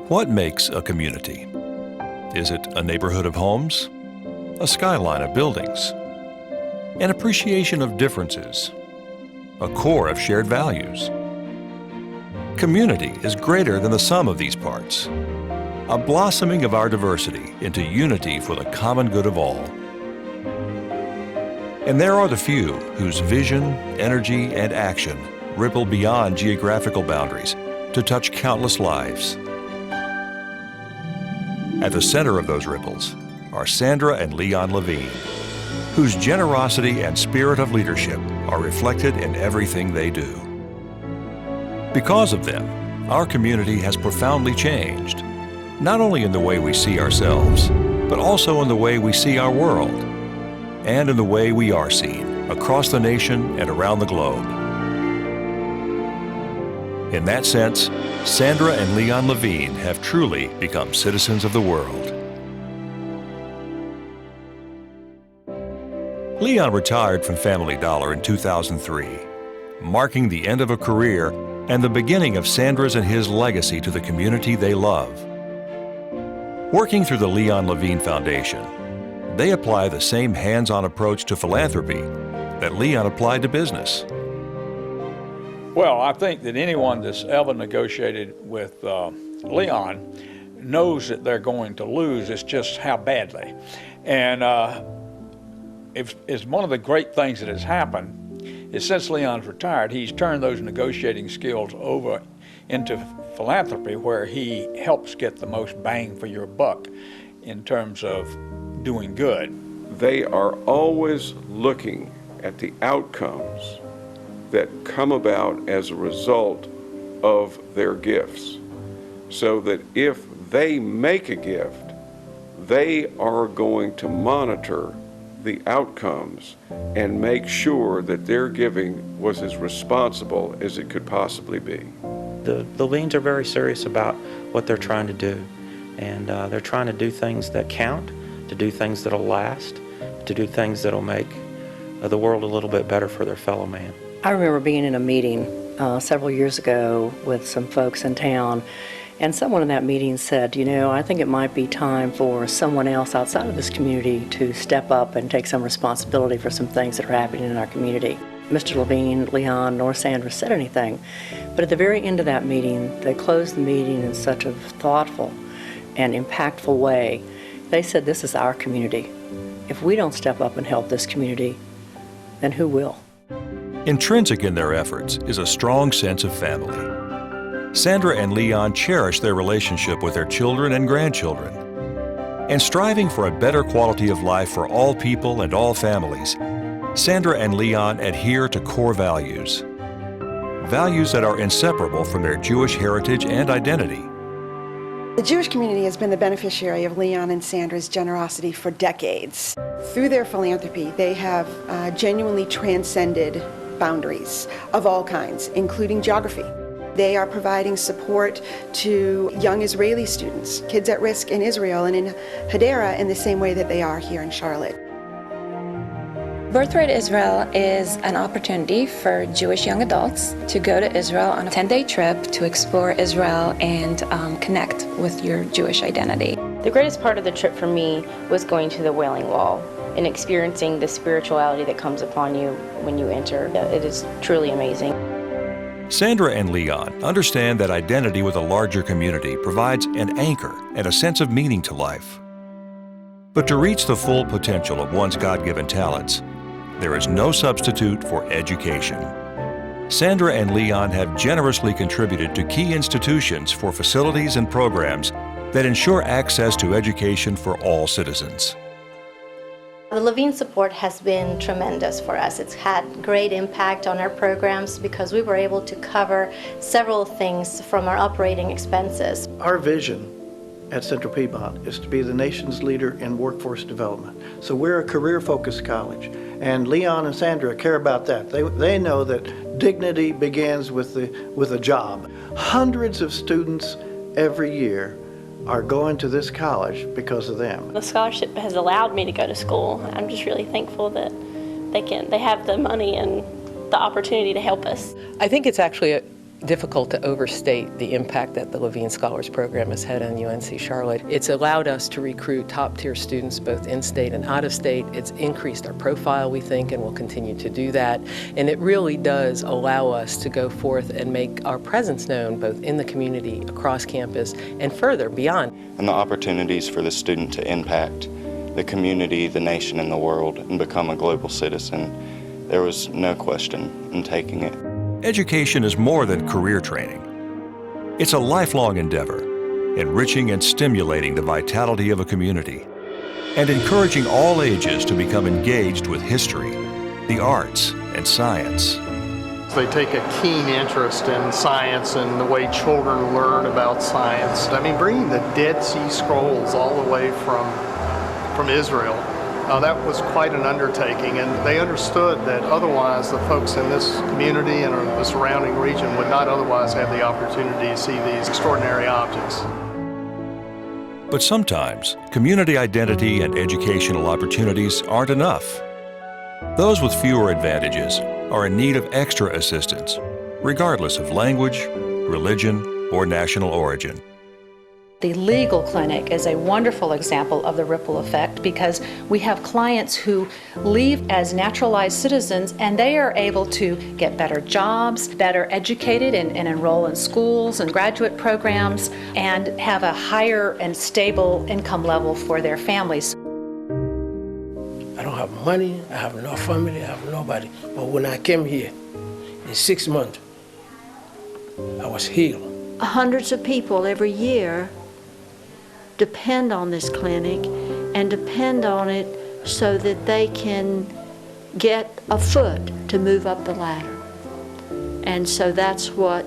What makes a community? Is it a neighborhood of homes? A skyline of buildings? An appreciation of differences? A core of shared values? Community is greater than the sum of these parts. A blossoming of our diversity into unity for the common good of all. And there are the few whose vision, energy, and action ripple beyond geographical boundaries to touch countless lives. At the center of those ripples are Sandra and Leon Levine, whose generosity and spirit of leadership are reflected in everything they do. Because of them, our community has profoundly changed, not only in the way we see ourselves, but also in the way we see our world, and in the way we are seen across the nation and around the globe. In that sense, Sandra and Leon Levine have truly become citizens of the world. Leon retired from Family Dollar in 2003, marking the end of a career and the beginning of Sandra's and his legacy to the community they love. Working through the Leon Levine Foundation, they apply the same hands-on approach to philanthropy that Leon applied to business. Well, I think that anyone that's ever negotiated with Leon knows that they're going to lose. It's just how badly. And it's one of the great things that has happened is since Leon's retired, he's turned those negotiating skills over into philanthropy, where he helps get the most bang for your buck in terms of doing good. They are always looking at the outcomes that come about as a result of their gifts, so that if they make a gift, they are going to monitor the outcomes and make sure that their giving was as responsible as it could possibly be. The Levines are very serious about what they're trying to do, and they're trying to do things that count, to do things that'll last, to do things that'll make the world a little bit better for their fellow man. I remember being in a meeting several years ago with some folks in town, and someone in that meeting said, you know, I think it might be time for someone else outside of this community to step up and take some responsibility for some things that are happening in our community. Mr. Levine, Leon, nor Sandra said anything, but at the very end of that meeting, they closed the meeting in such a thoughtful and impactful way. They said, this is our community. If we don't step up and help this community, then who will? Intrinsic in their efforts is a strong sense of family. Sandra and Leon cherish their relationship with their children and grandchildren. And striving for a better quality of life for all people and all families, Sandra and Leon adhere to core values. Values that are inseparable from their Jewish heritage and identity. The Jewish community has been the beneficiary of Leon and Sandra's generosity for decades. Through their philanthropy, they have genuinely transcended boundaries of all kinds, including geography. They are providing support to young Israeli students, kids at risk in Israel and in Hadera, in the same way that they are here in Charlotte. Birthright Israel is an opportunity for Jewish young adults to go to Israel on a 10-day trip to explore Israel and connect with your Jewish identity. The greatest part of the trip for me was going to the Wailing Wall and experiencing the spirituality that comes upon you when you enter. It is truly amazing. Sandra and Leon understand that identity with a larger community provides an anchor and a sense of meaning to life. But to reach the full potential of one's God-given talents, there is no substitute for education. Sandra and Leon have generously contributed to key institutions for facilities and programs that ensure access to education for all citizens. The Levine support has been tremendous for us. It's had great impact on our programs because we were able to cover several things from our operating expenses. Our vision at Central Piedmont is to be the nation's leader in workforce development. So we're a career-focused college, and Leon and Sandra care about that. They know that dignity begins with a job. Hundreds of students every year are going to this college because of them. The scholarship has allowed me to go to school. I'm just really thankful that they have the money and the opportunity to help us. I think it's actually difficult to overstate the impact that the Levine Scholars Program has had on UNC Charlotte. It's allowed us to recruit top-tier students both in-state and out-of-state. It's increased our profile, we think, and will continue to do that. And it really does allow us to go forth and make our presence known both in the community, across campus, and further beyond. And the opportunities for the student to impact the community, the nation, and the world and become a global citizen, there was no question in taking it. Education is more than career training. It's a lifelong endeavor, enriching and stimulating the vitality of a community, and encouraging all ages to become engaged with history, the arts, and science. They take a keen interest in science and the way children learn about science. I mean, bringing the Dead Sea Scrolls all the way from Israel, that was quite an undertaking, and they understood that otherwise the folks in this community and the surrounding region would not otherwise have the opportunity to see these extraordinary objects. But sometimes, community identity and educational opportunities aren't enough. Those with fewer advantages are in need of extra assistance, regardless of language, religion, or national origin. The legal clinic is a wonderful example of the ripple effect because we have clients who leave as naturalized citizens and they are able to get better jobs, better educated and enroll in schools and graduate programs and have a higher and stable income level for their families. I don't have money, I have no family, I have nobody. But when I came here, in 6 months, I was healed. Hundreds of people every year depend on this clinic and depend on it so that they can get a foot to move up the ladder. And so that's what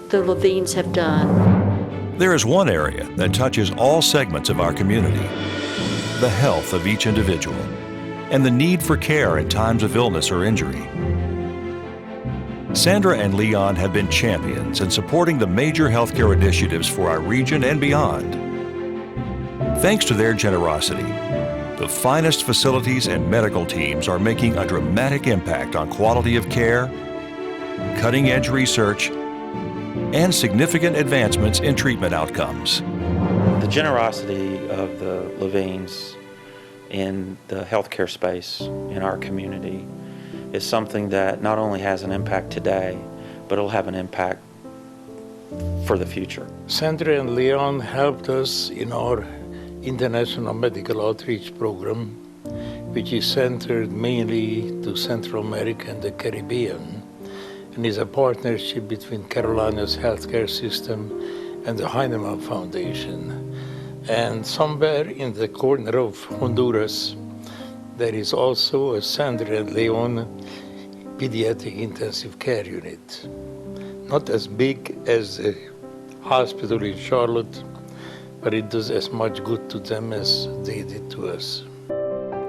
the Levines have done. There is one area that touches all segments of our community: the health of each individual and the need for care in times of illness or injury. Sandra and Leon have been champions in supporting the major healthcare initiatives for our region and beyond. Thanks to their generosity, the finest facilities and medical teams are making a dramatic impact on quality of care, cutting-edge research, and significant advancements in treatment outcomes. The generosity of the Levines in the healthcare space in our community is something that not only has an impact today, but it'll have an impact for the future. Sandra and Leon helped us in our International Medical Outreach Program, which is centered mainly to Central America and the Caribbean, and is a partnership between Carolina's healthcare system and the Heinemann Foundation. And somewhere in the corner of Honduras, there is also a Sandra and Leon pediatric intensive care unit. Not as big as the hospital in Charlotte, but it does as much good to them as they did to us.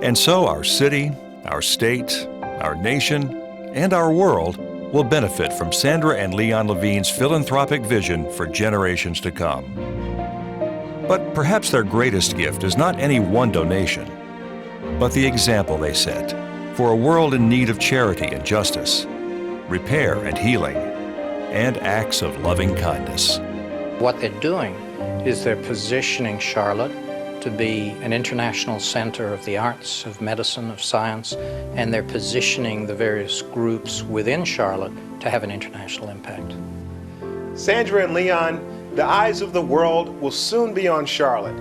And so our city, our state, our nation, and our world will benefit from Sandra and Leon Levine's philanthropic vision for generations to come. But perhaps their greatest gift is not any one donation, but the example they set for a world in need of charity and justice, repair and healing, and acts of loving kindness. What they're doing is they're positioning Charlotte to be an international center of the arts, of medicine, of science, and they're positioning the various groups within Charlotte to have an international impact. Sandra and Leon, the eyes of the world will soon be on Charlotte.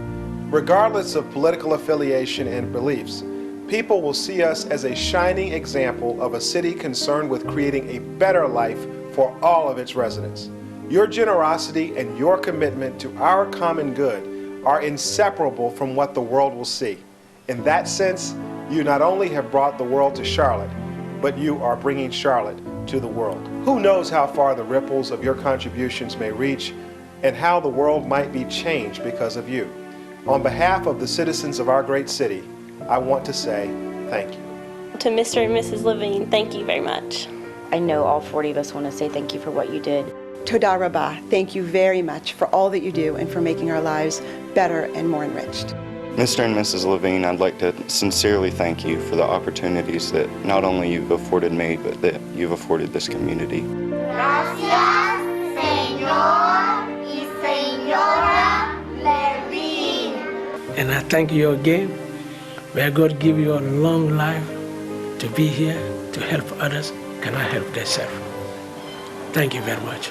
Regardless of political affiliation and beliefs, people will see us as a shining example of a city concerned with creating a better life for all of its residents. Your generosity and your commitment to our common good are inseparable from what the world will see. In that sense, you not only have brought the world to Charlotte, but you are bringing Charlotte to the world. Who knows how far the ripples of your contributions may reach and how the world might be changed because of you. On behalf of the citizens of our great city, I want to say thank you. To Mr. and Mrs. Levine, thank you very much. I know all 40 of us want to say thank you for what you did. Toda Rabah, thank you very much for all that you do and for making our lives better and more enriched. Mr. and Mrs. Levine, I'd like to sincerely thank you for the opportunities that not only you've afforded me, but that you've afforded this community. Gracias. And I thank you again. May God give you a long life to be here, to help others, cannot help themselves. Thank you very much.